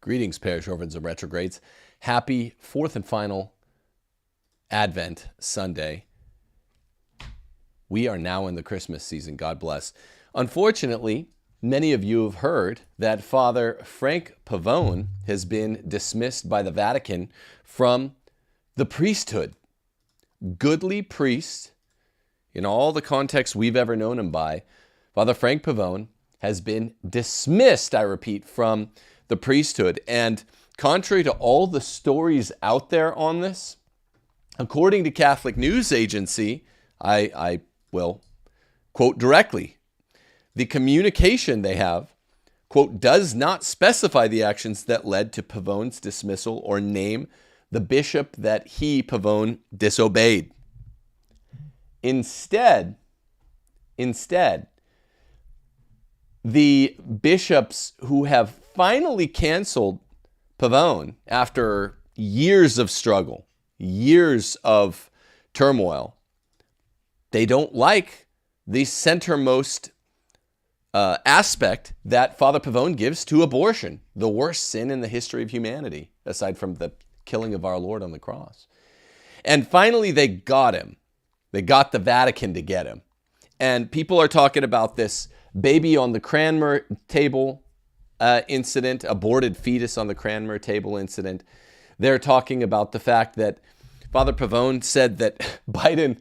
Greetings, parish orphans and retrogrades. Happy fourth and final Advent Sunday. We are now in the Christmas season. God bless. Unfortunately, many of you have heard that Father Frank Pavone has been dismissed by the Vatican from the priesthood. Goodly priest, in all the contexts we've ever known him by, Father Frank Pavone has been dismissed, I repeat, from the priesthood. And contrary to all the stories out there on this, according to Catholic News Agency, I will quote directly, the communication they have, quote, does not specify the actions that led to Pavone's dismissal or name the bishop that he, Pavone, disobeyed. Instead, the bishops who have finally canceled Pavone after years of struggle, years of turmoil, they don't like the centermost aspect that Father Pavone gives to abortion, the worst sin in the history of humanity, aside from the killing of our Lord on the cross. And finally, they got him. They got the Vatican to get him. And people are talking about this baby on the Cranmer table incident, aborted fetus on the Cranmer table incident. They're talking about the fact that Father Pavone said that Biden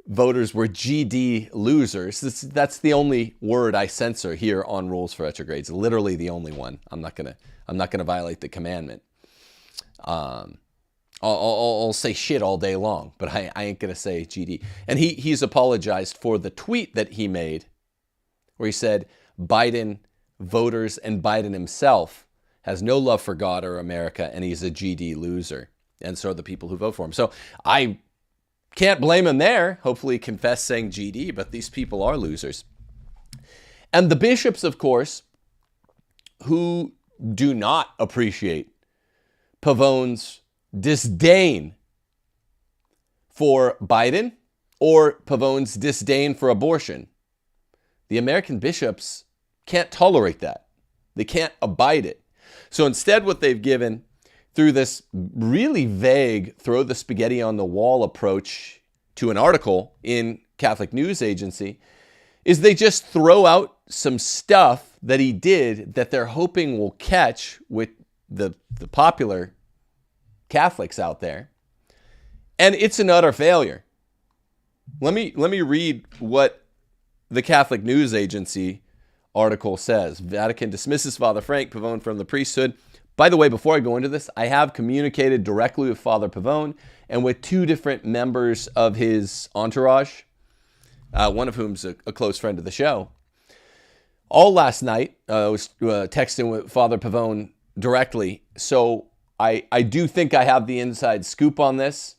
voters were GD losers. That's the only word I censor here on Rules for Retrogrades. Literally the only one. I'm not gonna violate the commandment. I'll say shit all day long, but I ain't gonna say GD. And he's apologized for the tweet that he made, where he said Biden voters and Biden himself has no love for God or America, and he's a GD loser. And so are the people who vote for him. So I can't blame him there. Hopefully he confessed saying GD, but these people are losers. And the bishops, of course, who do not appreciate Pavone's disdain for Biden or Pavone's disdain for abortion. The American bishops can't tolerate that. They can't abide it. So instead, what they've given through this really vague throw the spaghetti on the wall approach to an article in Catholic News Agency is they just throw out some stuff that he did that they're hoping will catch with the popular Catholics out there. And it's an utter failure. Let me read what the Catholic News Agency article says. Vatican dismisses Father Frank Pavone from the priesthood. By the way, before I go into this, I have communicated directly with Father Pavone and with two different members of his entourage, one of whom's a close friend of the show. All last night, I was texting with Father Pavone directly. So I do think I have the inside scoop on this.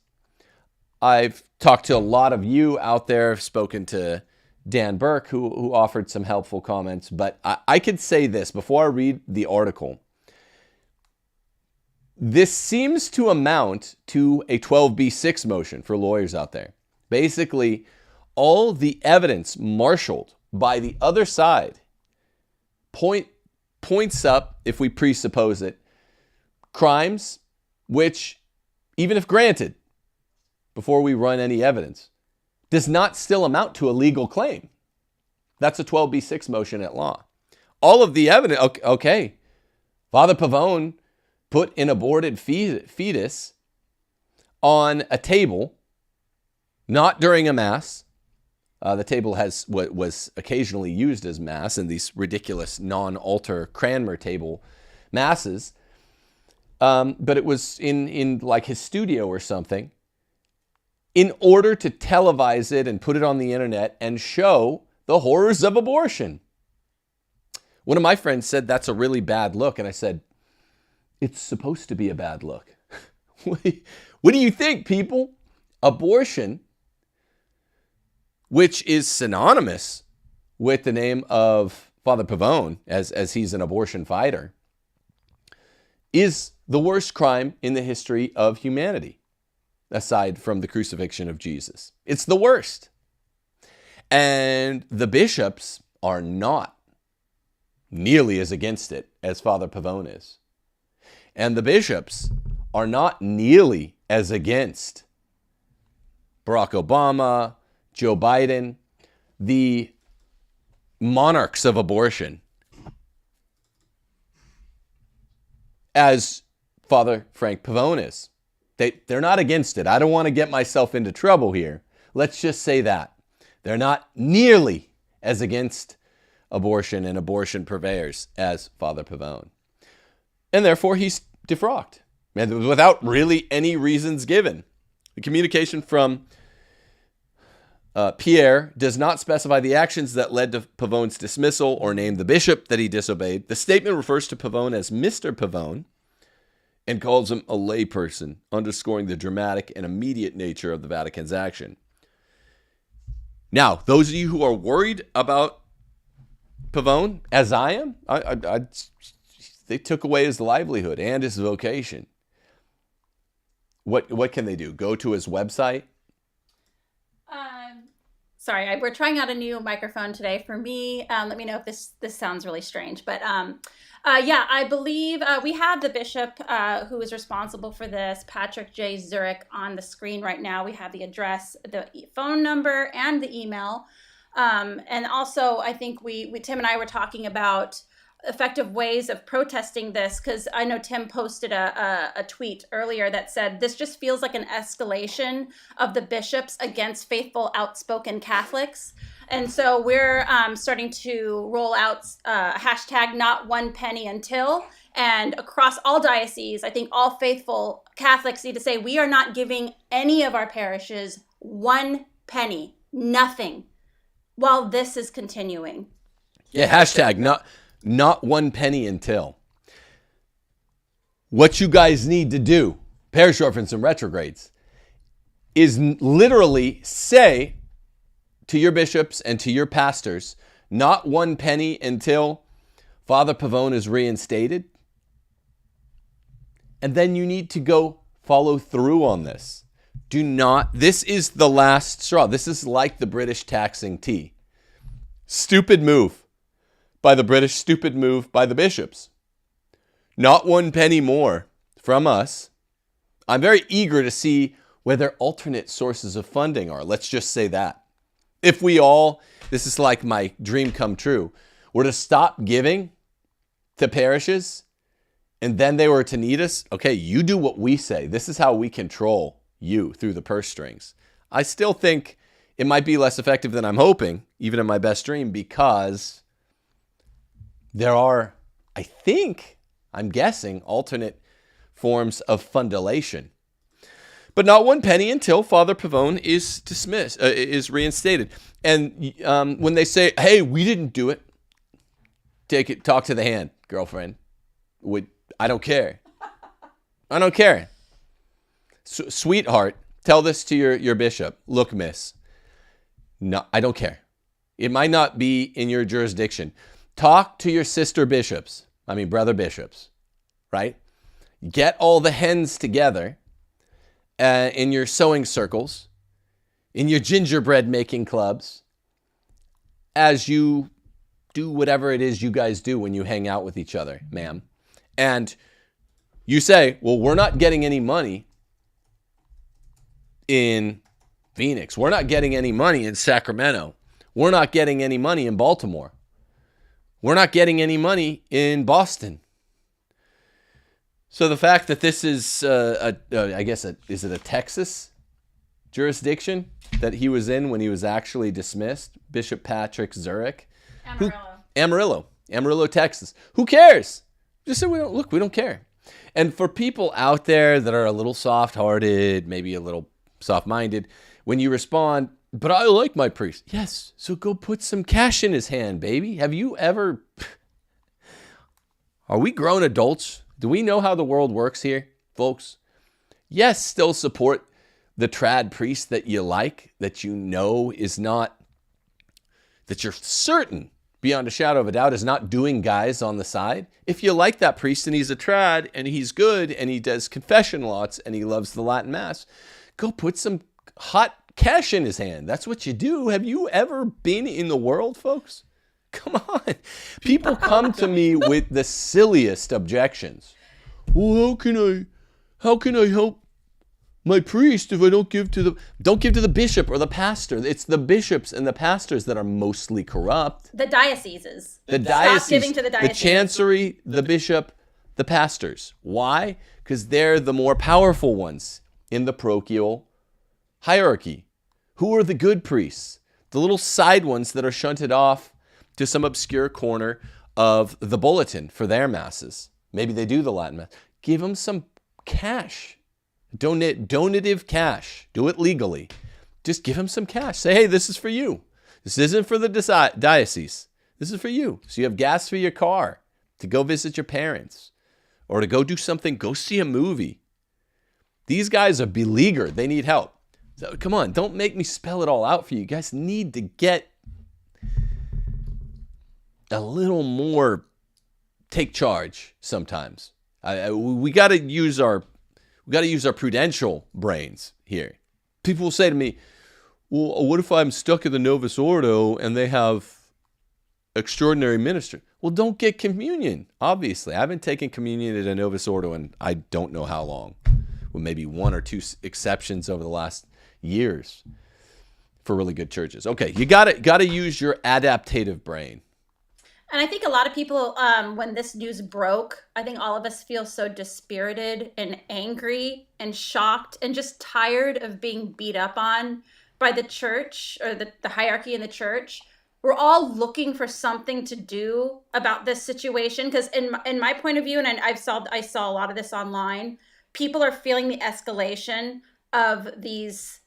I've talked to a lot of you out there. I've spoken to Dan Burke, who offered some helpful comments. But I could say this before I read the article. This seems to amount to a 12b6 motion for lawyers out there. Basically, all the evidence marshaled by the other side points up, if we presuppose it, crimes which, even if granted, before we run any evidence, does not still amount to a legal claim. That's a 12b6 motion at law. All of the evidence, okay, Father Pavone put an aborted fetus on a table, not during a mass. The table has what was occasionally used as mass in these ridiculous non-altar Cranmer table masses. But it was in like his studio or something, in order to televise it and put it on the internet and show the horrors of abortion. One of my friends said that's a really bad look. And I said, it's supposed to be a bad look. What do you think, people? Abortion, which is synonymous with the name of Father Pavone, as he's an abortion fighter, is the worst crime in the history of humanity, aside from the crucifixion of Jesus. It's the worst. And the bishops are not nearly as against it as Father Pavone is. And the bishops are not nearly as against Barack Obama, Joe Biden, the monarchs of abortion, as Father Frank Pavone is. They're not against it. I don't want to get myself into trouble here. Let's just say that. They're not nearly as against abortion and abortion purveyors as Father Pavone. And therefore, he's defrocked, and without really any reasons given. The communication from Pierre does not specify the actions that led to Pavone's dismissal or name the bishop that he disobeyed. The statement refers to Pavone as Mr. Pavone and calls him a layperson, underscoring the dramatic and immediate nature of the Vatican's action. Now, those of you who are worried about Pavone, as I am, they took away his livelihood and his vocation. What can they do? Go to his website? Sorry, we're trying out a new microphone today for me. Let me know if this sounds really strange. But yeah, I believe we have the bishop who is responsible for this, Patrick J. Zurich, on the screen right now. We have the address, the phone number, and the email. And also, I think we Tim and I were talking about effective ways of protesting this, because I know Tim posted a tweet earlier that said this just feels like an escalation of the bishops against faithful, outspoken Catholics. And so we're starting to roll out hashtag not one penny until, and across all dioceses, I think all faithful Catholics need to say we are not giving any of our parishes 1 penny, nothing, while this is continuing. Yeah, hashtag not 1 penny until. What you guys need to do, parish orphans and retrogrades, is literally say to your bishops and to your pastors, not 1 penny until Father Pavone is reinstated. And then you need to go follow through on this. This is the last straw. This is like the British taxing tea. Stupid move by the British, stupid move by the bishops. Not 1 penny more from us. I'm very eager to see where their alternate sources of funding are. Let's just say that. If we all, this is like my dream come true, were to stop giving to parishes and then they were to need us, okay, you do what we say. This is how we control you through the purse strings. I still think it might be less effective than I'm hoping, even in my best dream, because there are, I'm guessing, alternate forms of fundulation. But not 1 penny until Father Pavone is dismissed, is reinstated. And when they say, hey, we didn't do it, talk to the hand, girlfriend. I don't care. I don't care. Sweetheart, tell this to your bishop. Look, miss, no, I don't care. It might not be in your jurisdiction. Talk to your sister bishops, brother bishops, right? Get all the hens together in your sewing circles, in your gingerbread making clubs, as you do whatever it is you guys do when you hang out with each other, ma'am. And you say, well, we're not getting any money in Phoenix. We're not getting any money in Sacramento. We're not getting any money in Baltimore. We're not getting any money in Boston. So the fact that this is, is it a Texas jurisdiction that he was in when he was actually dismissed? Bishop Patrick Zurich? Amarillo, Texas. Who cares? Just say, we don't care. And for people out there that are a little soft-hearted, maybe a little soft-minded, when you respond, but I like my priest. Yes, so go put some cash in his hand, baby. Have you ever... Are we grown adults? Do we know how the world works here, folks? Yes, still support the trad priest that you like, that you know is not... that you're certain, beyond a shadow of a doubt, is not doing guys on the side. If you like that priest and he's a trad and he's good and he does confession lots and he loves the Latin Mass, go put some hot cash in his hand. That's what you do. Have you ever been in the world, folks? Come on. People come to me with the silliest objections. well, how can I help my priest if I don't give to the bishop or the pastor? It's the bishops and the pastors that are mostly corrupt. The dioceses. Stop giving to the dioceses. The chancery, the bishop, the pastors. Why? Because they're the more powerful ones in the parochial hierarchy. Who are the good priests? The little side ones that are shunted off to some obscure corner of the bulletin for their masses. Maybe they do the Latin mass. Give them some cash. Donative cash. Do it legally. Just give them some cash. Say, hey, this is for you. This isn't for the diocese. This is for you. So you have gas for your car to go visit your parents or to go do something, go see a movie. These guys are beleaguered. They need help. So come on, don't make me spell it all out for you. You guys need to get a little more take charge sometimes. We got to use our prudential brains here. People will say to me, well, what if I'm stuck in the Novus Ordo and they have extraordinary ministry? Well, don't get communion, obviously. I haven't taken communion at a Novus Ordo in I don't know how long. Well, maybe one or two exceptions over the last years for really good churches. Okay, you got to use your adaptive brain. And I think a lot of people, when this news broke, I think all of us feel so dispirited and angry and shocked and just tired of being beat up on by the church or the hierarchy in the church. We're all looking for something to do about this situation because in my point of view, and I saw a lot of this online, people are feeling the escalation of these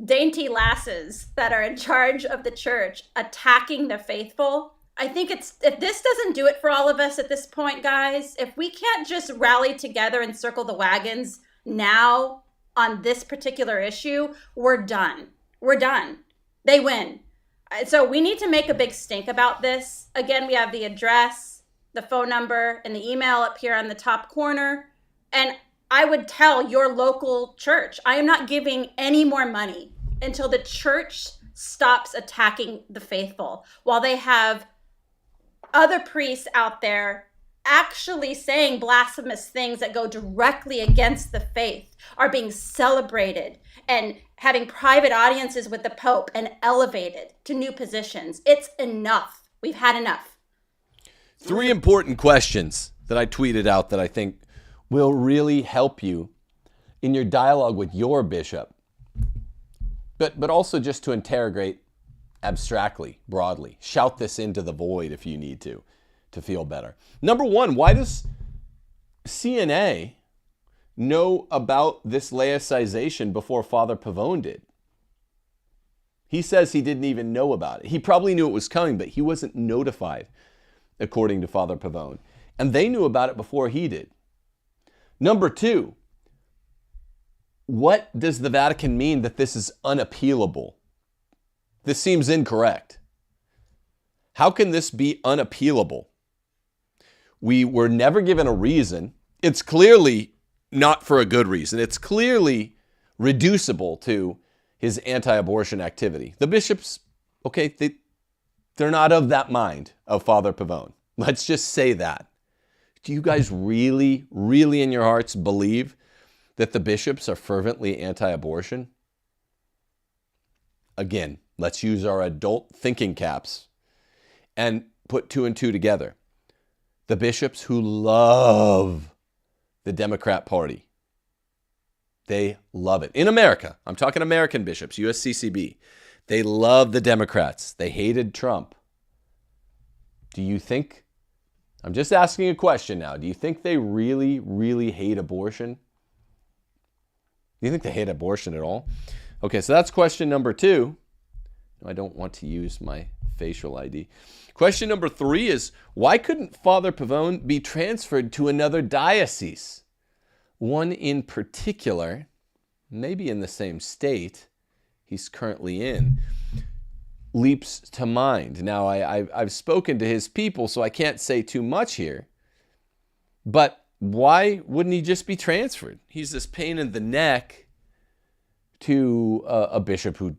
dainty lasses that are in charge of the church attacking the faithful. I think if this doesn't do it for all of us at this point, guys, if we can't just rally together and circle the wagons now on this particular issue, we're done. We're done. They win. So we need to make a big stink about this. Again, we have the address, the phone number, and the email up here on the top corner. And I would tell your local church, I am not giving any more money until the church stops attacking the faithful, while they have other priests out there actually saying blasphemous things that go directly against the faith are being celebrated and having private audiences with the Pope and elevated to new positions. It's enough. We've had enough. 3 important questions that I tweeted out that I think will really help you in your dialogue with your bishop, but also just to interrogate abstractly, broadly. Shout this into the void if you need to feel better. Number 1, why does CNA know about this laicization before Father Pavone did? He says he didn't even know about it. He probably knew it was coming, but he wasn't notified, according to Father Pavone. And they knew about it before he did. Number 2, what does the Vatican mean that this is unappealable? This seems incorrect. How can this be unappealable? We were never given a reason. It's clearly not for a good reason. It's clearly reducible to his anti-abortion activity. The bishops, okay, they're not of that mind of Father Pavone. Let's just say that. Do you guys really, really in your hearts believe that the bishops are fervently anti-abortion? Again, let's use our adult thinking caps and put 2 and 2 together. The bishops who love the Democrat Party, they love it. In America, I'm talking American bishops, USCCB. They love the Democrats. They hated Trump. Do you think, I'm just asking a question now, do you think they really, really hate abortion? Do you think they hate abortion at all? Okay, so that's question number 2. I don't want to use my facial ID. Question number 3 is, why couldn't Father Pavone be transferred to another diocese? One in particular, maybe in the same state he's currently in, leaps to mind. Now, I've spoken to his people, so I can't say too much here. But why wouldn't he just be transferred? He's this pain in the neck to a bishop who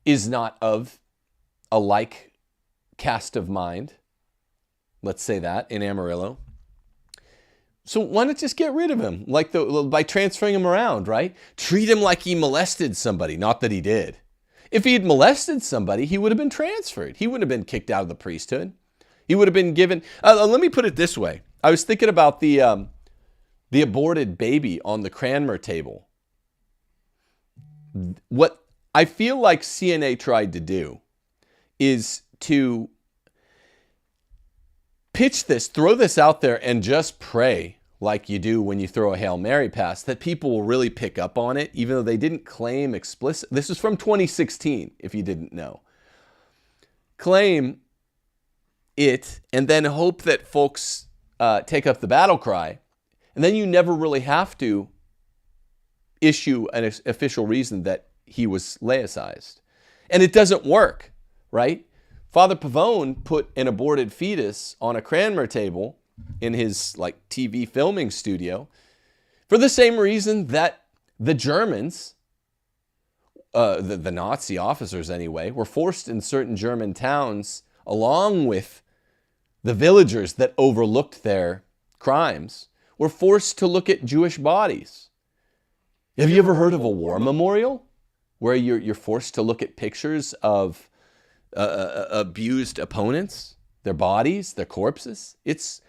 is not of a like cast of mind. let's say that, in Amarillo. So why not just get rid of him by transferring him around, right? Treat him like he molested somebody, not that he did. If he had molested somebody, he would have been transferred. He wouldn't have been kicked out of the priesthood. He would have been given, let me put it this way. I was thinking about the aborted baby on the Cranmer table. What I feel like CNA tried to do is to pitch this, throw this out there, and just pray like you do when you throw a Hail Mary pass, that people will really pick up on it, even though they didn't claim explicit. This is from 2016, if you didn't know. Claim it, and then hope that folks take up the battle cry, and then you never really have to issue an official reason that he was laicized. And it doesn't work, right? Father Pavone put an aborted fetus on a Cranmer table in his TV filming studio for the same reason that the Germans, the Nazi officers anyway, were forced in certain German towns, along with the villagers that overlooked their crimes, were forced to look at Jewish bodies. Have you ever heard of a war memorial where you're forced to look at pictures of abused opponents, their bodies, their corpses? It's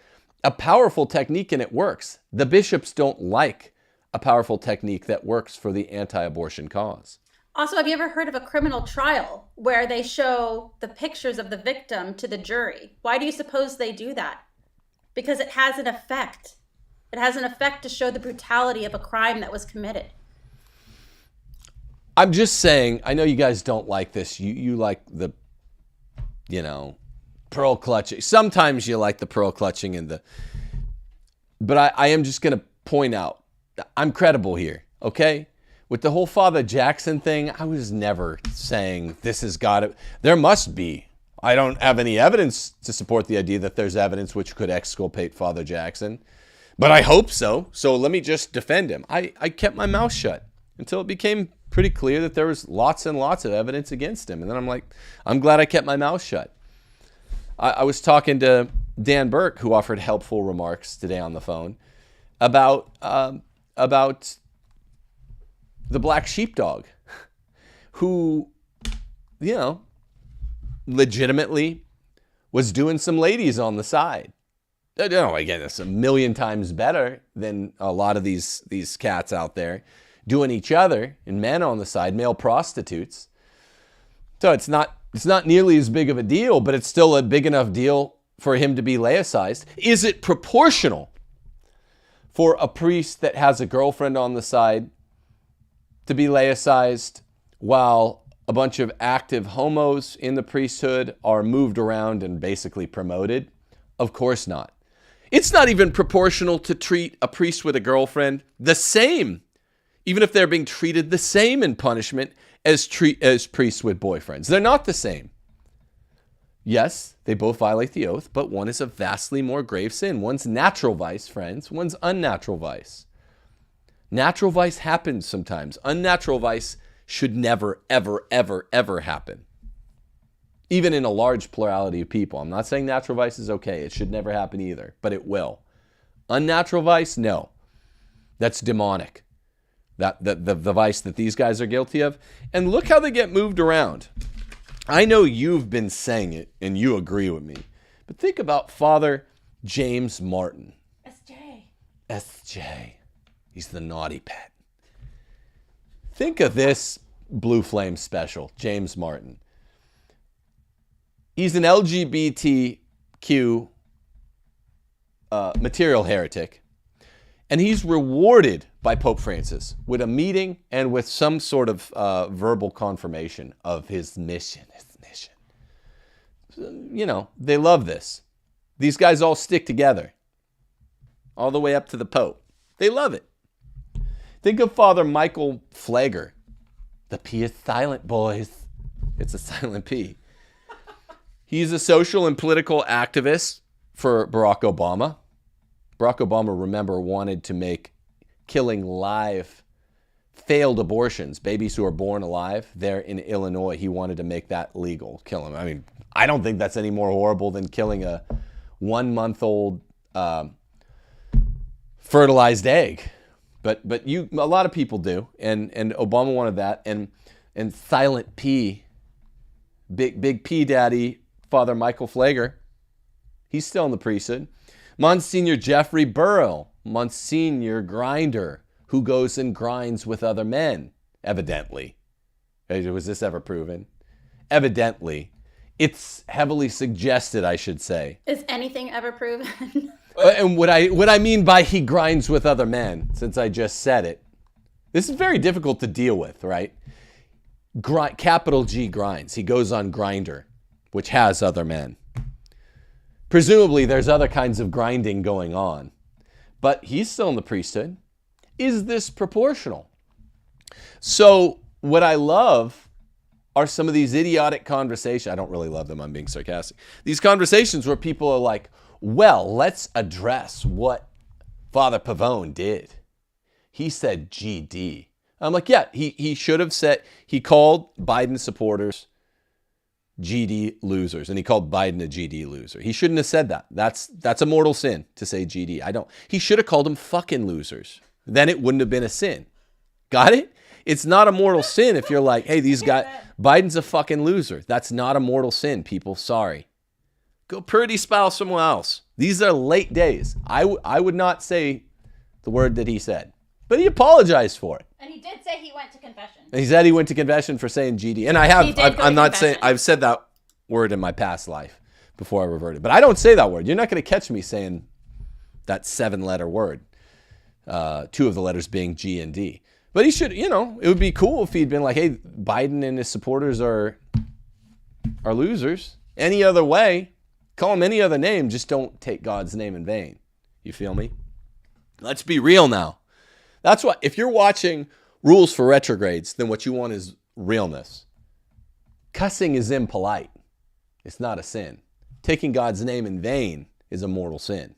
a powerful technique and it works. The bishops don't like a powerful technique that works for the anti-abortion cause. Also, have you ever heard of a criminal trial where they show the pictures of the victim to the jury? Why do you suppose they do that? Because it has an effect. It has an effect to show the brutality of a crime that was committed. I'm just saying, I know you guys don't like this. You like the, pearl clutching. Sometimes you like the pearl clutching but I am just going to point out, I'm credible here, okay? With the whole Father Jackson thing, I was never saying this has got to, there must be. I don't have any evidence to support the idea that there's evidence which could exculpate Father Jackson, but I hope so. So let me just defend him. I kept my mouth shut until it became pretty clear that there was lots and lots of evidence against him. And then I'm like, I'm glad I kept my mouth shut. I was talking to Dan Burke, who offered helpful remarks today on the phone about the black sheepdog, who, legitimately was doing some ladies on the side. Again, it's a million times better than a lot of these cats out there doing each other and men on the side, male prostitutes. So it's not nearly as big of a deal, but it's still a big enough deal for him to be laicized. Is it proportional for a priest that has a girlfriend on the side to be laicized while a bunch of active homos in the priesthood are moved around and basically promoted? Of course not. It's not even proportional to treat a priest with a girlfriend the same, even if they're being treated the same in punishment as priests with boyfriends. They're not the same. Yes, they both violate the oath, but one is a vastly more grave sin. One's natural vice, friends. One's unnatural vice. Natural vice happens sometimes. Unnatural vice should never, ever, ever, ever happen. Even in a large plurality of people. I'm not saying natural vice is okay. It should never happen either, but it will. Unnatural vice, no. That's demonic. The vice that these guys are guilty of. And look how they get moved around. I know you've been saying it and you agree with me, but think about Father James Martin. SJ. He's the naughty pet. Think of this Blue Flame special, James Martin. He's an LGBTQ material heretic, and he's rewarded by Pope Francis with a meeting and with some sort of verbal confirmation of his mission. They love this. These guys all stick together all the way up to the Pope. They love it. Think of Father Michael Flagger. The P is silent, boys. It's a silent P. He's a social and political activist for Barack Obama. Barack Obama, remember, wanted to make killing live failed abortions, babies who are born alive, there in Illinois. He wanted to make that legal, kill them. I mean, I don't think that's any more horrible than killing a 1-month-old fertilized egg. But a lot of people do, and Obama wanted that, and Silent P, Big P Daddy, Father Michael Flager, he's still in the priesthood. Monsignor Jeffrey Burrell, Monsignor Grinder, who goes and grinds with other men, evidently. Was this ever proven? Evidently. It's heavily suggested, I should say. Is anything ever proven? And what I mean by he grinds with other men, since I just said it, this is very difficult to deal with, right? Capital G grinds. He goes on Grinder, which has other men. Presumably, there's other kinds of grinding going on. But he's still in the priesthood. Is this proportional? So what I love are some of these idiotic conversations. I don't really love them. I'm being sarcastic. These conversations where people are like, well, let's address what Father Pavone did. He said GD. I'm like, yeah, he should have said, he called Biden supporters GD losers, and he called Biden a GD loser. He shouldn't have said that. That's a mortal sin to say GD. He should have called them fucking losers. Then it wouldn't have been a sin. Got it? It's not a mortal sin if you're like, hey, these guys, Biden's a fucking loser. That's not a mortal sin, people. Sorry. Go pretty spouse somewhere else. These are late days. I would not say the word that he said, but he apologized for it. And he did say he went to confession. And he said he went to confession for saying GD. And I have, I'm not saying, I've said that word in my past life before I reverted, but I don't say that word. You're not going to catch me saying that 7-letter word, 2 of the letters being G and D. But he should, it would be cool if he'd been like, hey, Biden and his supporters are losers. Any other way, call him any other name, just don't take God's name in vain. You feel me? Let's be real now. That's why, if you're watching Rules for Retrogrades, then what you want is realness. Cussing is impolite. It's not a sin. Taking God's name in vain is a mortal sin.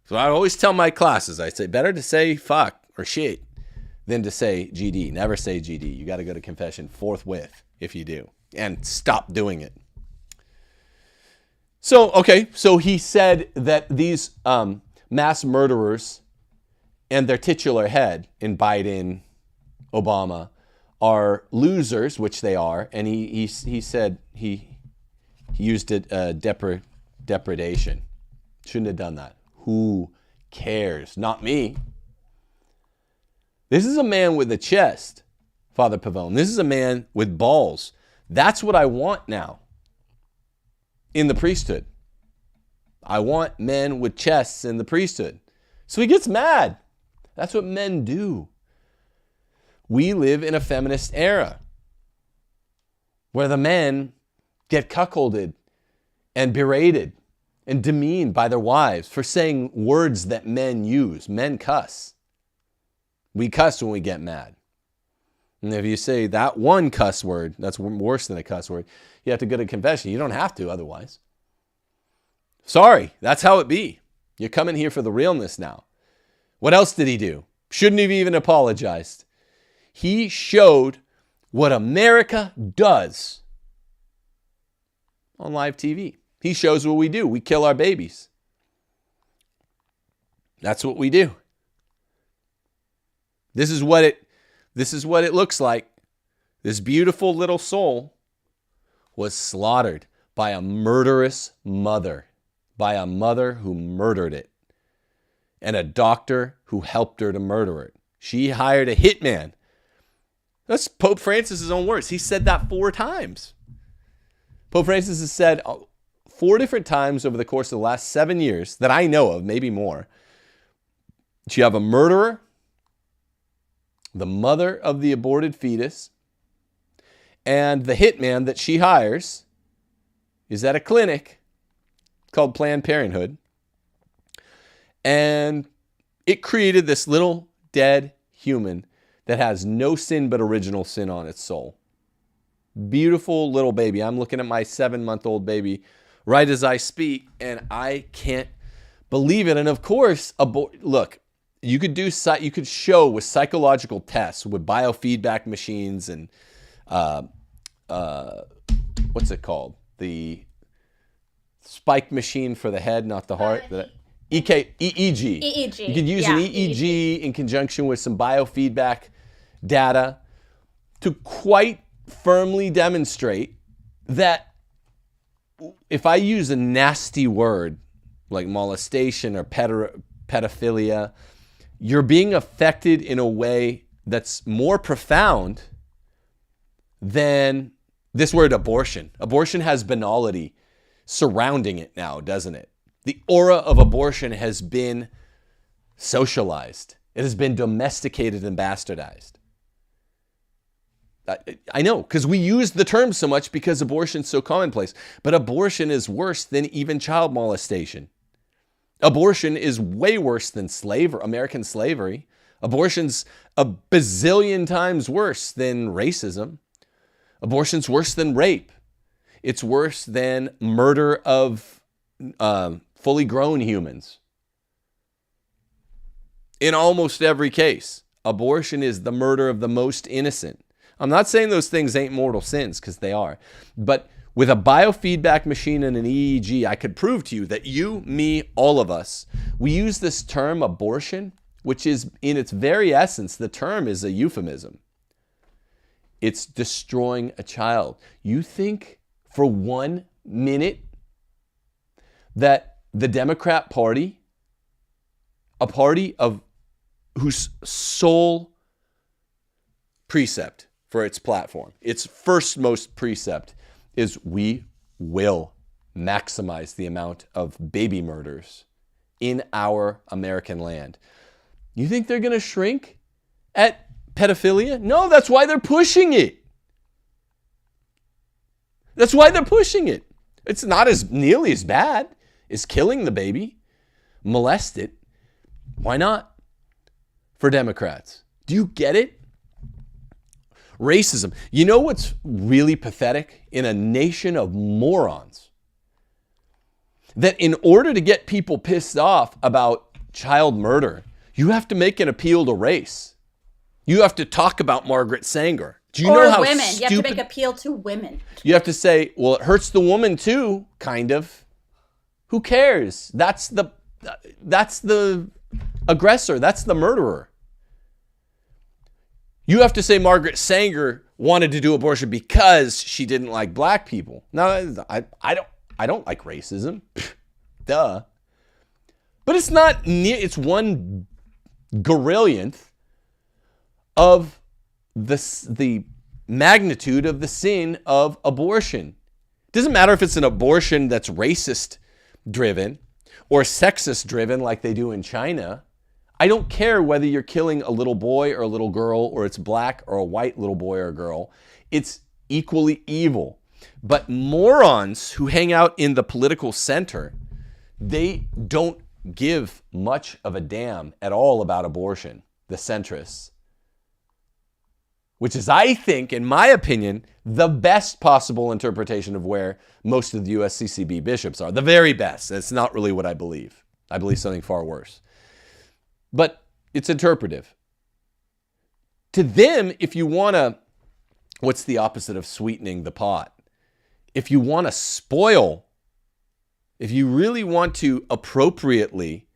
So I always tell my classes, I say, better to say fuck or shit than to say GD. Never say GD. You got to go to confession forthwith if you do. And stop doing it. So he said that these mass murderers and their titular head in Biden, Obama, are losers, which they are. And he said he used it depredation. Shouldn't have done that. Who cares? Not me. This is a man with a chest, Father Pavone. This is a man with balls. That's what I want now in the priesthood. I want men with chests in the priesthood. So he gets mad. That's what men do. We live in a feminist era where the men get cuckolded and berated and demeaned by their wives for saying words that men use. Men cuss. We cuss when we get mad. And if you say that one cuss word, that's worse than a cuss word, you have to go to confession. You don't have to otherwise. Sorry, that's how it be. You're coming here for the realness now. What else did he do? Shouldn't have even apologized. He showed what America does on live TV. He shows what we do. We kill our babies. That's what we do. This is what it looks like. This beautiful little soul was slaughtered by a murderous mother, by a mother who murdered it, and a doctor who helped her to murder it. She hired a hitman. That's Pope Francis' own words. He said that 4 times. Pope Francis has said 4 different times over the course of the last 7 years that I know of, maybe more. You have a murderer, the mother of the aborted fetus, and the hitman that she hires is at a clinic called Planned Parenthood. And it created this little dead human that has no sin but original sin on its soul. Beautiful little baby. I'm looking at my 7-month-old baby right as I speak, and I can't believe it. And of course, look, you could show with psychological tests, with biofeedback machines and what's it called? The spike machine for the head, not the heart. EEG. EEG. You could use an EEG in conjunction with some biofeedback data to quite firmly demonstrate that if I use a nasty word like molestation or pedophilia, you're being affected in a way that's more profound than this word abortion. Abortion has banality surrounding it now, doesn't it? The aura of abortion has been socialized. It has been domesticated and bastardized. I know, because we use the term so much because abortion's so commonplace. But abortion is worse than even child molestation. Abortion is way worse than American slavery. Abortion's a bazillion times worse than racism. Abortion's worse than rape. It's worse than murder of fully grown humans. In almost every case, abortion is the murder of the most innocent. I'm not saying those things ain't mortal sins, because they are. But with a biofeedback machine and an EEG, I could prove to you that you, me, all of us, we use this term abortion, which is in its very essence, the term is a euphemism. It's destroying a child. You think for 1 minute that the Democrat Party, a party of whose sole precept for its platform, its firstmost precept is we will maximize the amount of baby murders in our American land. You think they're going to shrink at pedophilia? No, that's why they're pushing it. That's why they're pushing it. It's not as nearly as bad as killing the baby. Molest it. Why not? For Democrats. Do you get it? Racism. You know what's really pathetic? In a nation of morons, that in order to get people pissed off about child murder, you have to make an appeal to race. You have to talk about Margaret Sanger. Do you know how women? Stupid... You have to make appeal to women. You have to say, well, it hurts the woman too, kind of. Who cares? That's the aggressor. That's the murderer. You have to say Margaret Sanger wanted to do abortion because she didn't like black people. No, I don't like racism. Duh. But it's not near, it's 1 garillionth of the magnitude of the sin of abortion. It doesn't matter if it's an abortion that's racist driven or sexist driven like they do in China. I don't care whether you're killing a little boy or a little girl, or it's black or a white little boy or girl. It's equally evil. But morons who hang out in the political center, they don't give much of a damn at all about abortion, the centrists. Which is, I think, in my opinion, the best possible interpretation of where most of the USCCB bishops are. The very best. It's not really what I believe. I believe something far worse. But it's interpretive. To them, if you want to, what's the opposite of sweetening the pot? If you want to spoil, if you really want to appropriately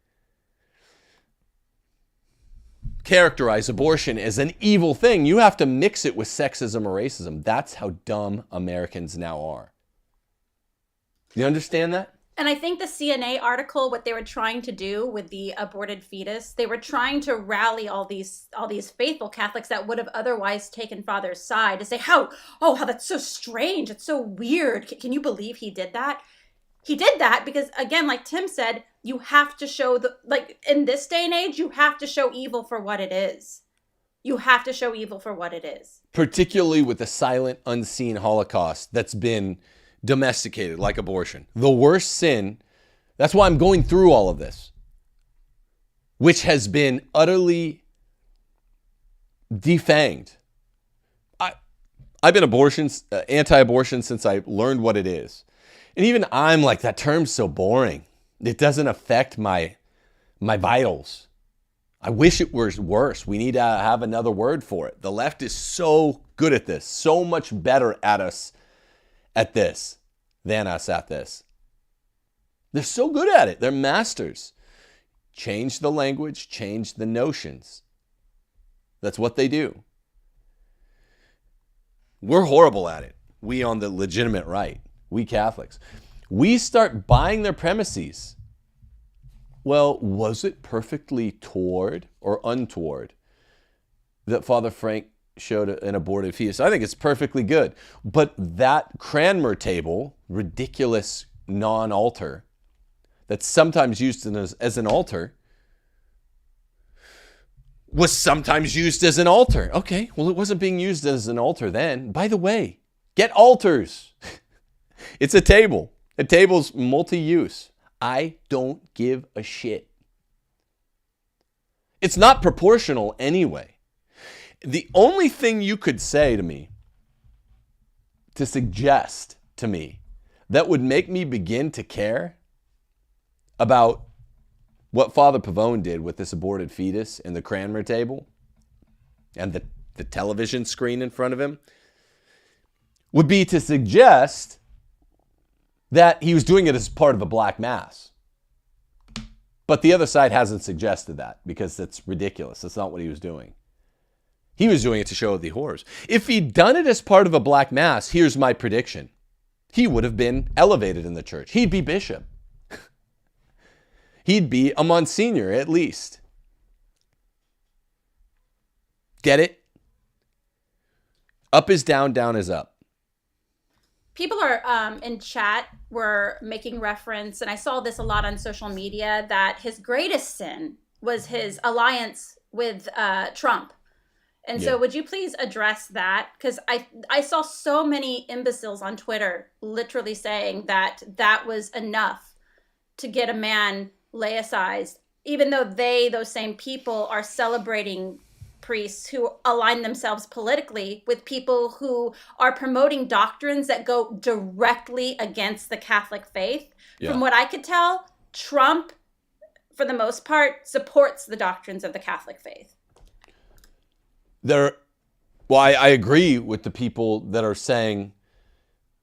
characterize abortion as an evil thing, you have to mix it with sexism or racism. That's how dumb Americans now are. You understand that? And I think the CNA article, what they were trying to do with the aborted fetus, they were trying to rally all these faithful Catholics that would have otherwise taken Father's side to say, how that's so strange. It's so weird. Can you believe he did that? He did that because, again, like Tim said, you have to show in this day and age, you have to show evil for what it is. You have to show evil for what it is. Particularly with the silent, unseen Holocaust that's been domesticated like abortion. The worst sin, that's why I'm going through all of this, which has been utterly defanged. I've been anti-abortion since I learned what it is. And even I'm like, that term's so boring. It doesn't affect my vitals. I wish it was worse. We need to have another word for it. The left is so good at this, so much better at us at this than us at this. They're so good at it. They're masters. Change the language, change the notions. That's what they do. We're horrible at it. We on the legitimate right, we Catholics. We start buying their premises. Well, was it perfectly toward or untoward that Father Frank showed an aborted fetus? I think it's perfectly good. But that Cranmer table, ridiculous non-altar, that's sometimes used as an altar, was sometimes used as an altar. Okay, well, it wasn't being used as an altar then. By the way, get altars. It's a table. A table's multi-use. I don't give a shit. It's not proportional anyway. The only thing you could say to me, to suggest to me, that would make me begin to care about what Father Pavone did with this aborted fetus in the Cranmer table and the television screen in front of him would be to suggest that he was doing it as part of a black mass. But the other side hasn't suggested that because that's ridiculous. That's not what he was doing. He was doing it to show the horrors. If he'd done it as part of a black mass, here's my prediction. He would have been elevated in the church. He'd be bishop. He'd be a Monsignor at least. Get it? Up is down, down is up. People are in chat were making reference, and I saw this a lot on social media, that his greatest sin was his alliance with Trump. And so would you please address that? Because I saw so many imbeciles on Twitter literally saying that that was enough to get a man laicized, even though those same people are celebrating priests who align themselves politically with people who are promoting doctrines that go directly against the Catholic faith. Yeah. From what I could tell, Trump, for the most part, supports the doctrines of the Catholic faith. I agree with the people that are saying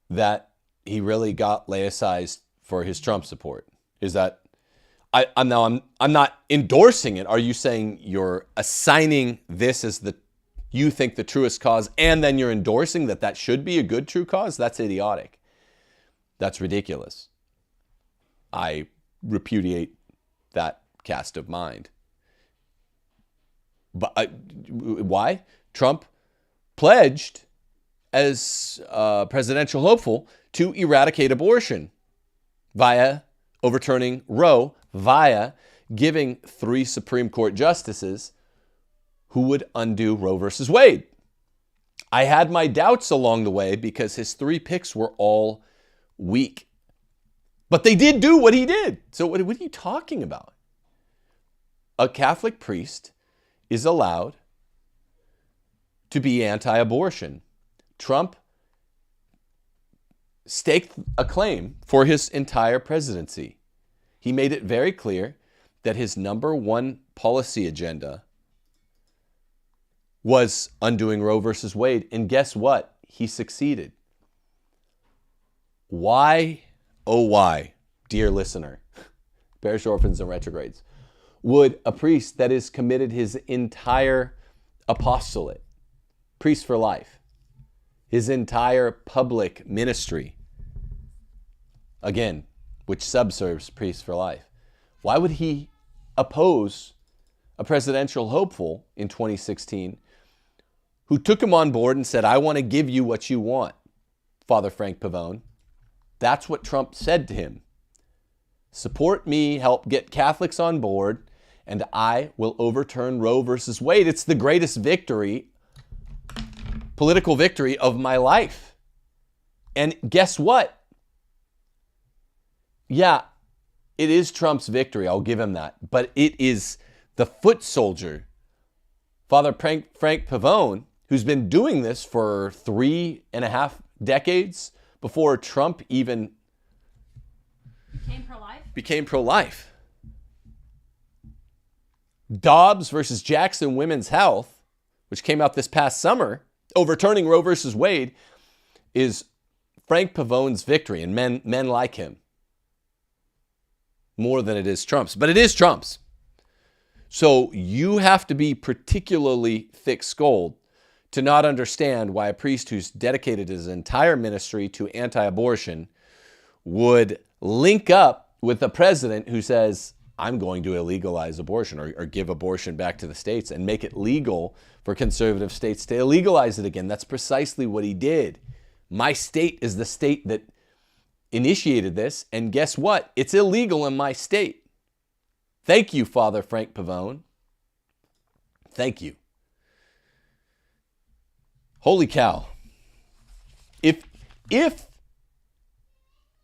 that he really got laicized for his Trump support. Is that I'm not endorsing it. Are you saying you're assigning this as you think the truest cause, and then you're endorsing that should be a good true cause? That's idiotic. That's ridiculous. I repudiate that cast of mind. But why? Trump pledged as presidential hopeful to eradicate abortion via overturning Roe, via giving 3 Supreme Court justices who would undo Roe versus Wade. I had my doubts along the way because his 3 picks were all weak. But they did do what he did. So what are you talking about? A Catholic priest is allowed to be anti-abortion. Trump staked a claim for his entire presidency. He made it very clear that his number one policy agenda was undoing Roe versus Wade. And guess what? He succeeded. Why, oh why, dear listener, parish orphans and retrogrades, would a priest that has committed his entire apostolate, priest for life, his entire public ministry, again, which subserves priest for life, why would he oppose a presidential hopeful in 2016 who took him on board and said, I want to give you what you want, Father Frank Pavone? That's what Trump said to him. Support me, help get Catholics on board, and I will overturn Roe versus Wade. It's the greatest victory, political victory of my life. And guess what? Yeah, it is Trump's victory. I'll give him that. But it is the foot soldier, Father Frank Pavone, who's been doing this for 3.5 decades before Trump even became pro-life. Dobbs versus Jackson Women's Health, which came out this past summer, overturning Roe versus Wade, is Frank Pavone's victory, and men like him. more than it is Trump's, but it is Trump's. So you have to be particularly thick-skulled to not understand why a priest who's dedicated his entire ministry to anti-abortion would link up with a president who says, I'm going to illegalize abortion or give abortion back to the states and make it legal for conservative states to illegalize it again. That's precisely what he did. My state is the state that initiated this, and guess what? It's illegal in my state. Thank you, Father Frank Pavone. Thank you. Holy cow. If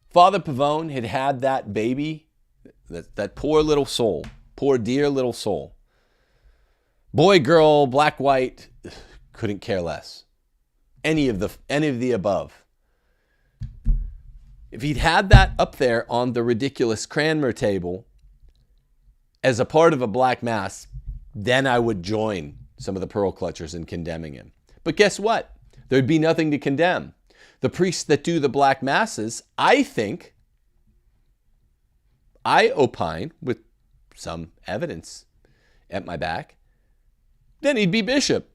Father Pavone had had that baby, that poor little soul, poor dear little soul, boy, girl, black, white, couldn't care less. Any of the above. If he'd had that up there on the ridiculous Cranmer table as a part of a black mass, then I would join some of the pearl clutchers in condemning him. But guess what? There'd be nothing to condemn. The priests that do the black masses, I opine with some evidence at my back, then he'd be bishop.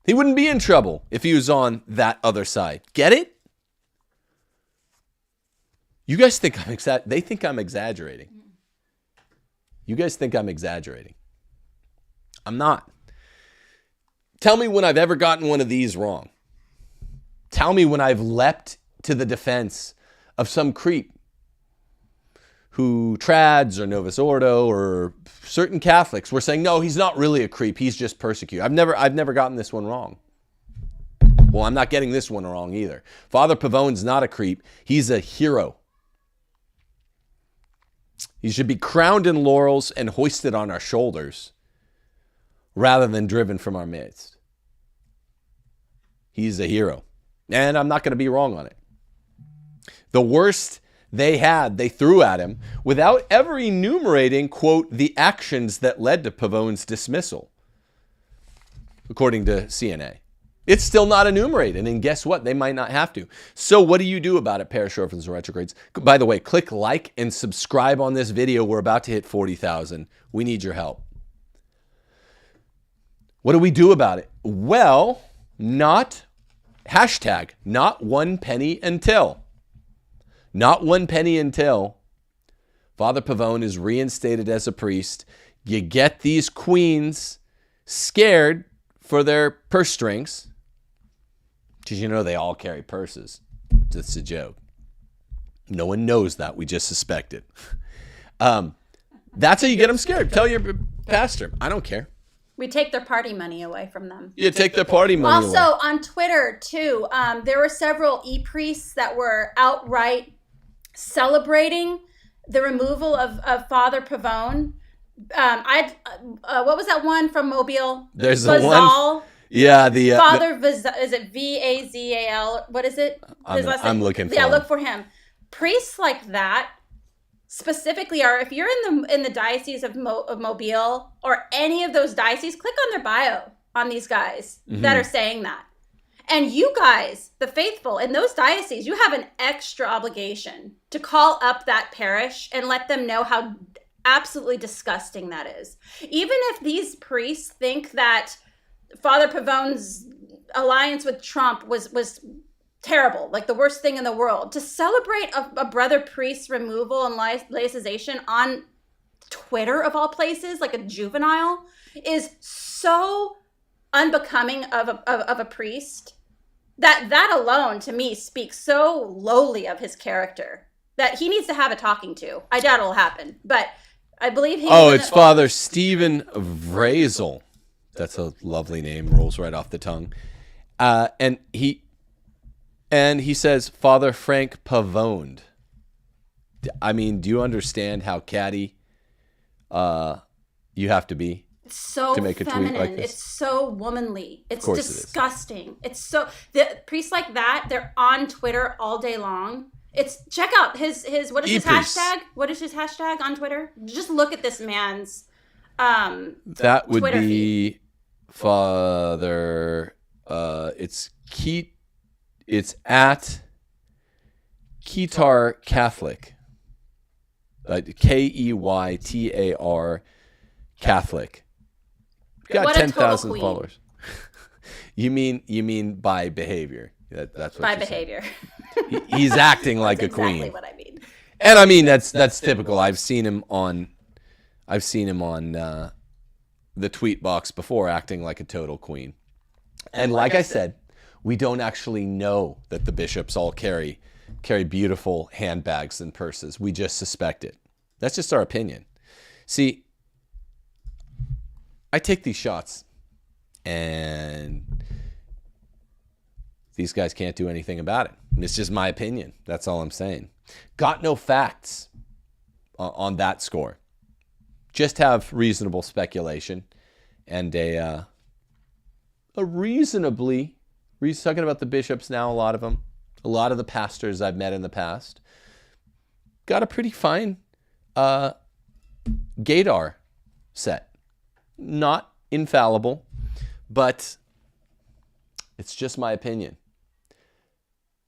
He wouldn't be in trouble if he was on that other side. Get it? You guys think they think I'm exaggerating. You guys think I'm exaggerating. I'm not. Tell me when I've ever gotten one of these wrong. Tell me when I've leapt to the defense of some creep who trads or Novus Ordo or certain Catholics were saying, no, he's not really a creep. He's just persecuted. I've never gotten this one wrong. Well, I'm not getting this one wrong either. Father Pavone's not a creep. He's a hero. He should be crowned in laurels and hoisted on our shoulders rather than driven from our midst. He's a hero. And I'm not going to be wrong on it. The worst they threw at him without ever enumerating, quote, the actions that led to Pavone's dismissal, according to CNA. It's still not enumerated, and guess what? They might not have to. So what do you do about it, parish orphans and retrogrades? By the way, click like and subscribe on this video. We're about to hit 40,000. We need your help. What do we do about it? Well, not one penny until. Not one penny until Father Pavone is reinstated as a priest. You get these queens scared for their purse strings. Because you know they all carry purses. It's a joke. No one knows that. We just suspect it. That's how you get them scared. Tell your pastor. I don't care. We take their party money away from them. You take their party money away. Also, on Twitter, too, there were several e-priests that were outright celebrating the removal of Father Pavone. What was that one from Mobile? There's Vazal. the one. Yeah, Father Vazal. Is it Vazal? What is it? I'm looking for. Yeah, look for him. Priests like that specifically are, if you're in the diocese of Mobile or any of those dioceses, click on their bio on these guys that are saying that. And you guys, the faithful in those dioceses, you have an extra obligation to call up that parish and let them know how absolutely disgusting that is. Even if these priests think that Father Pavone's alliance with Trump was terrible, like the worst thing in the world, to celebrate a brother priest's removal and laicization on Twitter, of all places, like a juvenile, is so unbecoming of a priest that alone, to me, speaks so lowly of his character that he needs to have a talking to. I doubt it'll happen, but I believe he... Oh, it's Father Stephen Vrazel. That's a lovely name, rolls right off the tongue. And he says, Father Frank Pavone. I mean, do you understand how catty you have to be? It's so to make a feminine. tweet like this? It's so womanly. It's of course disgusting. It's so... The priests like that, they're on Twitter all day long. Check out his what is his hashtag? What is his hashtag on Twitter? Just look at this man's that would Twitter be feed. Father it's at Ketar Catholic. Keytar Catholic. Got What a 10,000 total queen. followers. You mean by behavior? That's what By you're behavior. saying. He's acting like a Exactly queen. what I mean. And I mean that's typical. I've seen him on the tweet box before, acting like a total queen. And like I said, we don't actually know that the bishops all carry beautiful handbags and purses. We just suspect it. That's just our opinion. See, I take these shots, and these guys can't do anything about it. It's just my opinion. That's all I'm saying. Got no facts on that score. Just have reasonable speculation and a reasonably, talking about the bishops now, a lot of them, a lot of the pastors I've met in the past, got a pretty fine gaydar set. Not infallible, but it's just my opinion.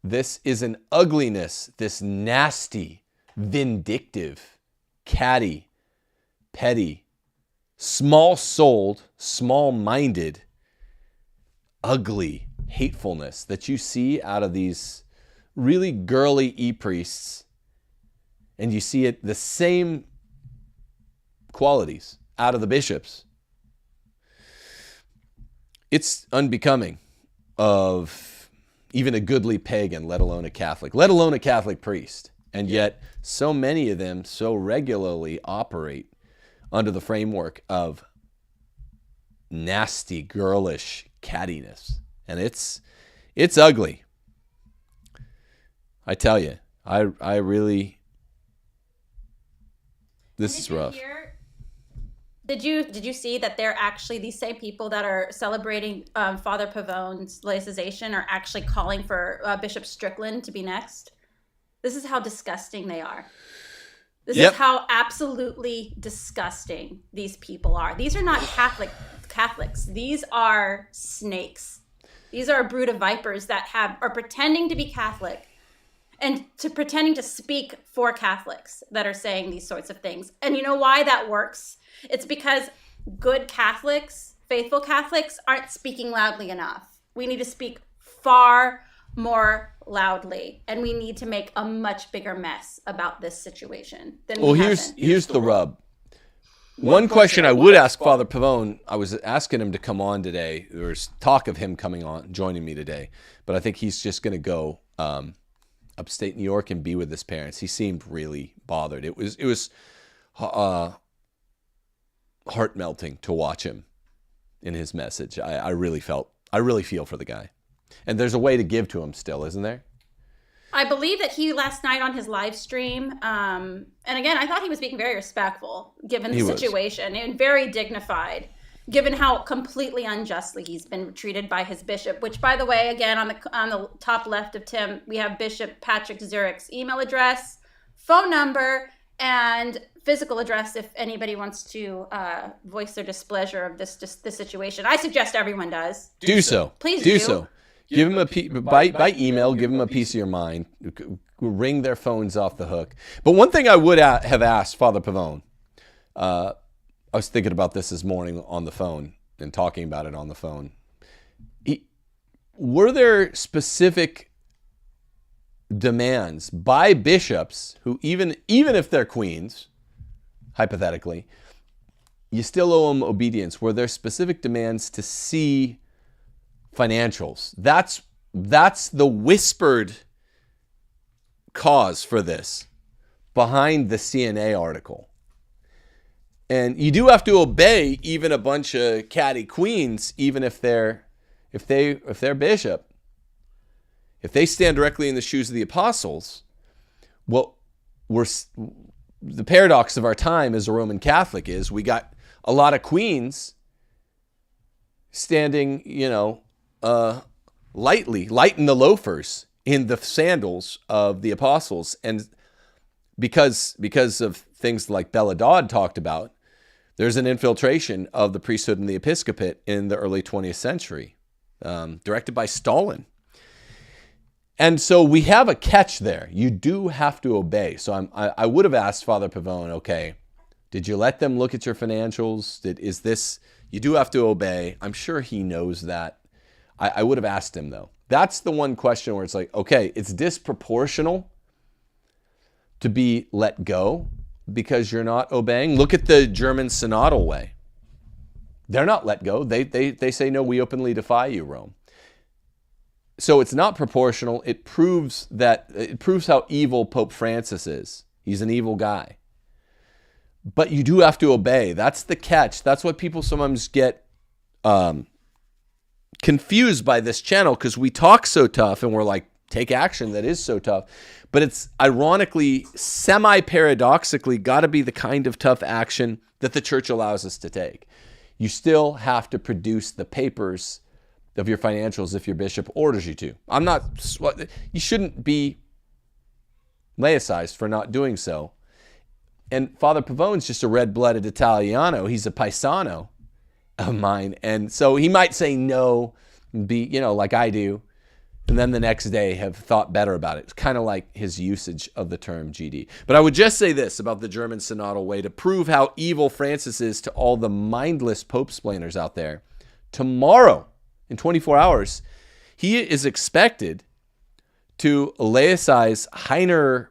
This is an ugliness, this nasty, vindictive, catty, petty, small-souled, small-minded, ugly hatefulness that you see out of these really girly e-priests, and you see it the same qualities out of the bishops. It's unbecoming of even a goodly pagan, let alone a Catholic priest. And yet so many of them so regularly operate under the framework of nasty, girlish cattiness. And it's ugly. I tell you, I really, this is rough. Did you see that they're actually these same people that are celebrating Father Pavone's laicization are actually calling for Bishop Strickland to be next? This is how disgusting they are. This is how absolutely disgusting these people are. These are not Catholics. These are snakes. These are a brood of vipers that are pretending to be Catholic and pretending to speak for Catholics that are saying these sorts of things. And you know why that works? It's because good Catholics, faithful Catholics, aren't speaking loudly enough. We need to speak far more loudly, and we need to make a much bigger mess about this situation than we haven't. Here's the rub. One question I would ask Father Pavone, I was asking him to come on today. There was talk of him coming on, joining me today, but I think he's just going to go upstate New York and be with his parents. He seemed really bothered. It was heart-melting to watch him in his message. I really feel for the guy. And there's a way to give to him still, isn't there? I believe that he last night on his live stream, and again, I thought he was being very respectful given the situation and very dignified, given how completely unjustly he's been treated by his bishop, which, by the way, again, on the top left of Tim, we have Bishop Patrick Zurich's email address, phone number, and physical address if anybody wants to voice their displeasure of this situation. I suggest everyone does. Do so. Please do. So. Give them by email, give them a piece of your mind. Ring their phones off the hook. But one thing I would have asked Father Pavone, I was thinking about this morning on the phone and talking about it on the phone. Were there specific demands by bishops who, even if they're queens, hypothetically, you still owe them obedience? Were there specific demands to see financials? That's the whispered cause for this behind the CNA article. And you do have to obey even a bunch of catty queens, even if they're bishop. If they stand directly in the shoes of the apostles, the paradox of our time as a Roman Catholic is we got a lot of queens standing, lighten the loafers in the sandals of the apostles. And because of things like Bella Dodd talked about, there's an infiltration of the priesthood and the episcopate in the early 20th century, directed by Stalin. And so we have a catch there. You do have to obey. So I would have asked Father Pavone, okay, did you let them look at your financials? You do have to obey. I'm sure he knows that. I would have asked him though. That's the one question where it's like, okay, it's disproportional to be let go because you're not obeying. Look at the German synodal way. They're not let go. They say, no, we openly defy you, Rome. So it's not proportional. It proves how evil Pope Francis is. He's an evil guy. But you do have to obey. That's the catch. That's what people sometimes get confused by this channel, because we talk so tough and we're like, take action that is so tough. But it's ironically, semi-paradoxically, got to be the kind of tough action that the church allows us to take. You still have to produce the papers of your financials if your bishop orders you to. You shouldn't be laicized for not doing so. And Father Pavone's just a red-blooded Italiano. He's a paisano of mine. And so he might say no, and be, like I do, and then the next day have thought better about it. It's kind of like his usage of the term GD. But I would just say this about the German synodal way to prove how evil Francis is to all the mindless pope-splainers out there. Tomorrow, in 24 hours, he is expected to laicize Heiner,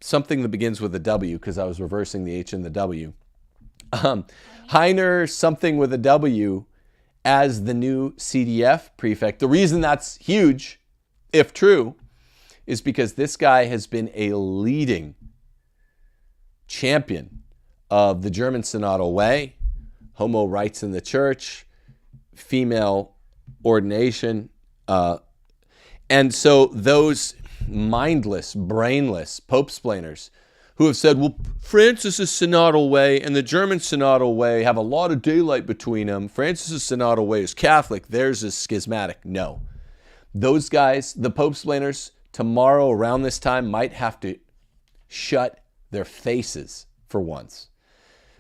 something that begins with a W, because I was reversing the H and the W. Heiner, something with a W, as the new CDF prefect. The reason that's huge, if true, is because this guy has been a leading champion of the German synodal way, homo rights in the church, female ordination. And so those mindless, brainless pope-splainers who have said, well, Francis' synodal way and the German synodal way have a lot of daylight between them. Francis' synodal way is Catholic, theirs is schismatic. No. Those guys, the pope-splainers, tomorrow around this time might have to shut their faces for once,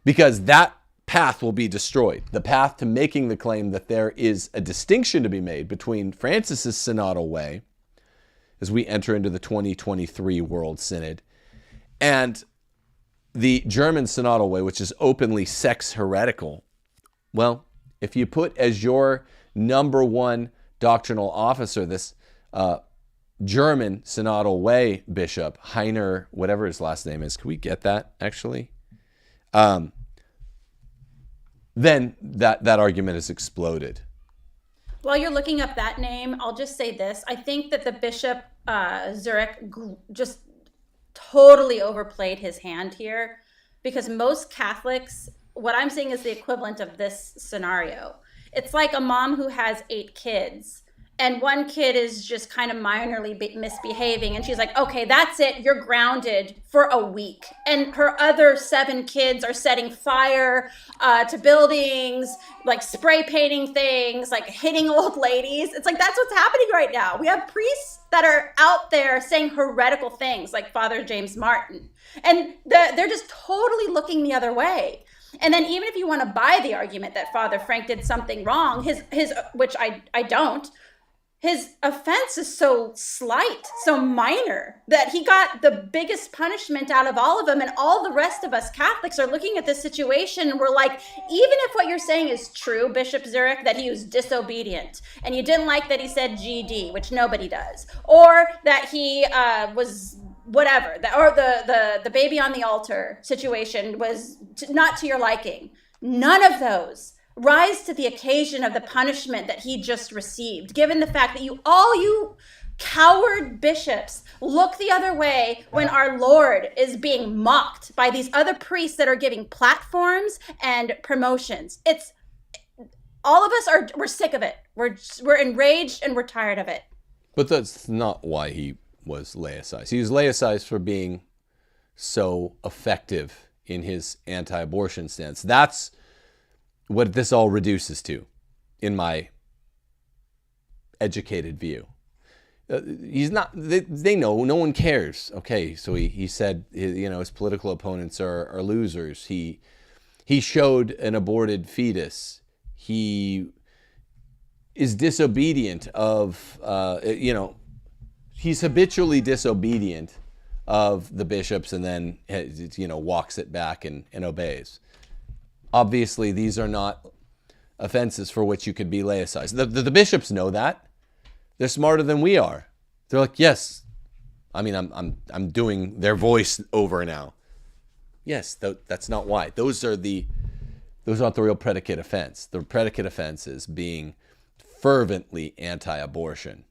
because that path will be destroyed. The path to making the claim that there is a distinction to be made between Francis' synodal way as we enter into the 2023 World Synod and the German synodal way, which is openly sex heretical. Well, if you put as your number one doctrinal officer this German synodal way bishop, Heiner, whatever his last name is, can we get that actually? Then that argument is exploded. While you're looking up that name, I'll just say this. I think that the Bishop Zurich just totally overplayed his hand here, because most Catholics, what I'm seeing is the equivalent of this scenario. It's like a mom who has 8 kids and one kid is just kind of minorly misbehaving, and she's like, okay, that's it, you're grounded for a week. And her other 7 kids are setting fire to buildings, like spray painting things, like hitting old ladies. It's like, that's what's happening right now. We have priests that are out there saying heretical things like Father James Martin, and they're just totally looking the other way. And then even if you want to buy the argument that Father Frank did something wrong, his which I don't, his offense is so slight, so minor, that he got the biggest punishment out of all of them. And all the rest of us Catholics are looking at this situation and we're like, even if what you're saying is true, Bishop Zurich, that he was disobedient, and you didn't like that he said GD, which nobody does, or that he was whatever, or the baby on the altar situation was not to your liking, none of those rise to the occasion of the punishment that he just received, given the fact that you coward bishops look the other way when our Lord is being mocked by these other priests that are giving platforms and promotions. It's all of us we're sick of it. We're enraged and we're tired of it. But that's not why he was laicized. He was laicized for being so effective in his anti-abortion stance. That's what this all reduces to, in my educated view. He's not, they know, no one cares. Okay, so he said, his political opponents are losers. He showed an aborted fetus. He is disobedient of, he's habitually disobedient of the bishops and then, walks it back and obeys. Obviously, these are not offenses for which you could be laicized. The bishops know that. They're smarter than we are. They're like, yes. I mean, I'm doing their voice over now. Yes, that's not why. Those aren't the real predicate offense. The predicate offense is being fervently anti-abortion.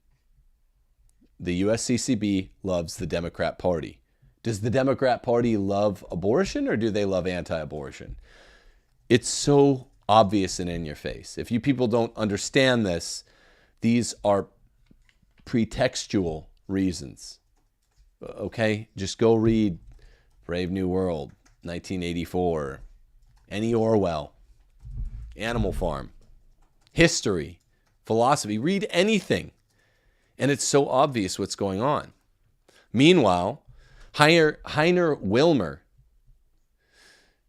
The USCCB loves the Democrat Party. Does the Democrat Party love abortion or do they love anti-abortion? It's so obvious and in your face. If you people don't understand this, these are pretextual reasons. Okay? Just go read Brave New World, 1984, any Orwell, Animal Farm, history, philosophy. Read anything. And it's so obvious what's going on. Meanwhile, Heiner Wilmer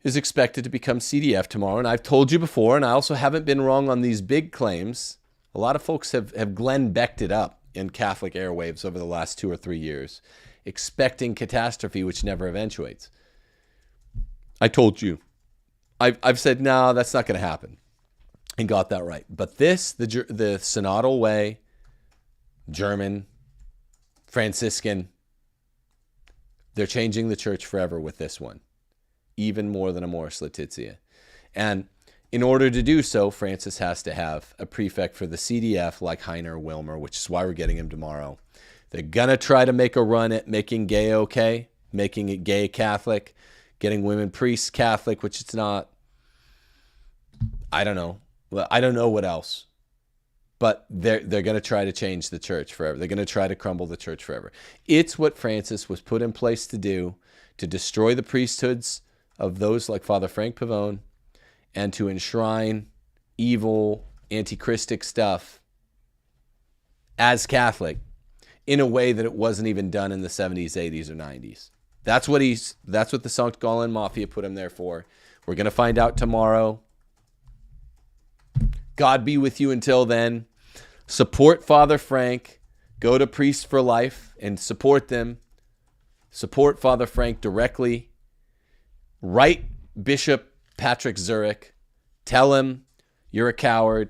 is expected to become CDF tomorrow. And I've told you before, and I also haven't been wrong on these big claims. A lot of folks have Glenn Becked it up in Catholic airwaves over the last 2 or 3 years, expecting catastrophe which never eventuates. I told you. I've said, no, that's not going to happen. And got that right. But this, the synodal way, German, Franciscan, they're changing the church forever with this one. Even more than Amoris Laetitia. And in order to do so, Francis has to have a prefect for the CDF like Heiner Wilmer, which is why we're getting him tomorrow. They're going to try to make a run at making gay okay, making it gay Catholic, getting women priests Catholic, which it's not. I don't know. Well, I don't know what else. But they're going to try to change the church forever. They're going to try to crumble the church forever. It's what Francis was put in place to do, to destroy the priesthoods of those like Father Frank Pavone and to enshrine evil, anti-Christic stuff as Catholic in a way that it wasn't even done in the 70s, 80s, or 90s. That's what the Sankt Gallen Mafia put him there for. We're going to find out tomorrow. God be with you until then. Support Father Frank. Go to Priests for Life and support them. Support Father Frank directly. Write Bishop Patrick Zurich. Tell him you're a coward.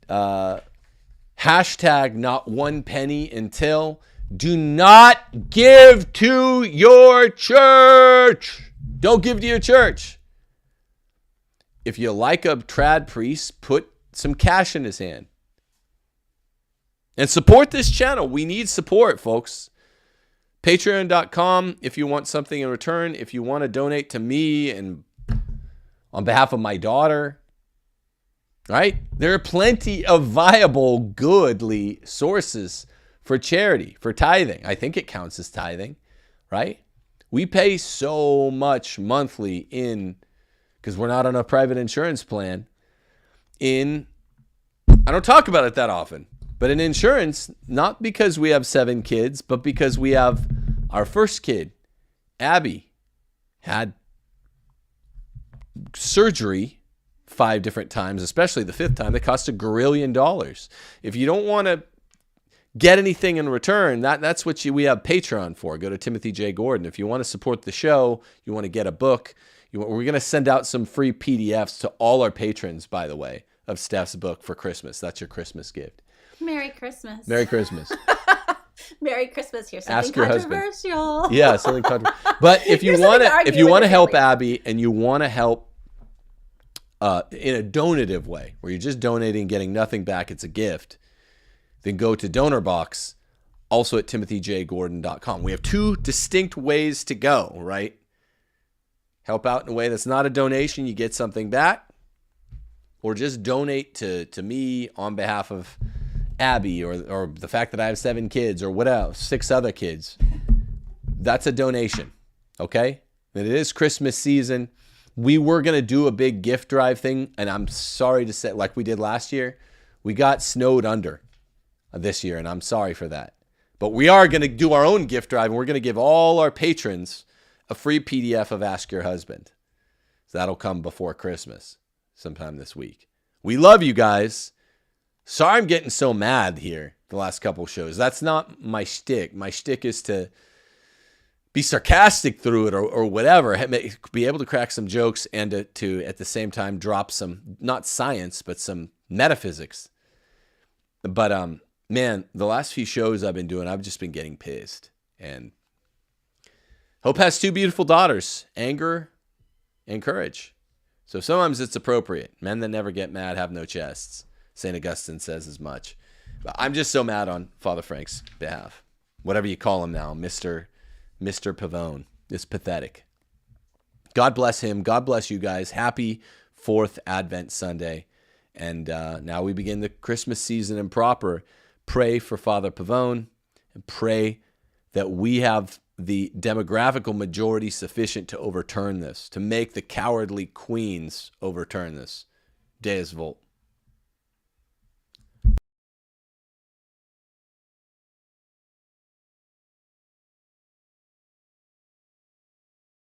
Hashtag not one penny until. Do not give to your church. Don't give to your church. If you like a trad priest, put some cash in his hand. And support this channel. We need support, folks. Patreon.com if you want something in return. If you want to donate to me and on behalf of my daughter. Right? There are plenty of viable, goodly sources for charity, for tithing. I think it counts as tithing, right? We pay so much monthly in, because we're not on a private insurance plan, I don't talk about it that often, but in insurance, not because we have 7 kids, but because we have our first kid, Abby, had surgery 5 different times, especially the 5th time, that cost $1 gazillion. If you don't want to get anything in return, that's what we have Patreon for. Go to Timothy J. Gordon. If you want to support the show, you want to get a book, we're going to send out some free PDFs to all our patrons, by the way, of Steph's book for Christmas. That's your Christmas gift. Merry Christmas. Merry Christmas. Merry Christmas. Here's something Ask your controversial. Husband. Yeah, something controversial. But if you want to help Abby and you want to help in a donative way, where you're just donating, getting nothing back, it's a gift, then go to DonorBox, also at timothyjgordon.com. We have 2 distinct ways to go, right? Help out in a way that's not a donation, you get something back, or just donate to me on behalf of Abby or the fact that I have 7 kids or what else, 6 other kids. That's a donation, okay? And it is Christmas season. We were going to do a big gift drive thing, and I'm sorry to say, like we did last year, we got snowed under this year, and I'm sorry for that. But we are going to do our own gift drive, and we're going to give all our patrons a free PDF of Ask Your Husband. So that'll come before Christmas sometime this week. We love you guys. Sorry I'm getting so mad here. the last couple shows. That's not my shtick. My shtick is to be sarcastic through it or whatever, be able to crack some jokes and to at the same time drop some, not science, but some metaphysics. But man, the last few shows I've been doing, I've just been getting pissed. And Hope has 2 beautiful daughters, Anger and Courage. So sometimes it's appropriate. Men that never get mad have no chests. St. Augustine says as much. But I'm just so mad on Father Frank's behalf. Whatever you call him now, Mr. Pavone. It's pathetic. God bless him. God bless you guys. Happy 4th Advent Sunday. And now we begin the Christmas season in proper. Pray for Father Pavone and pray that we have the demographical majority sufficient to overturn this, to make the cowardly queens overturn this. Deus Vult.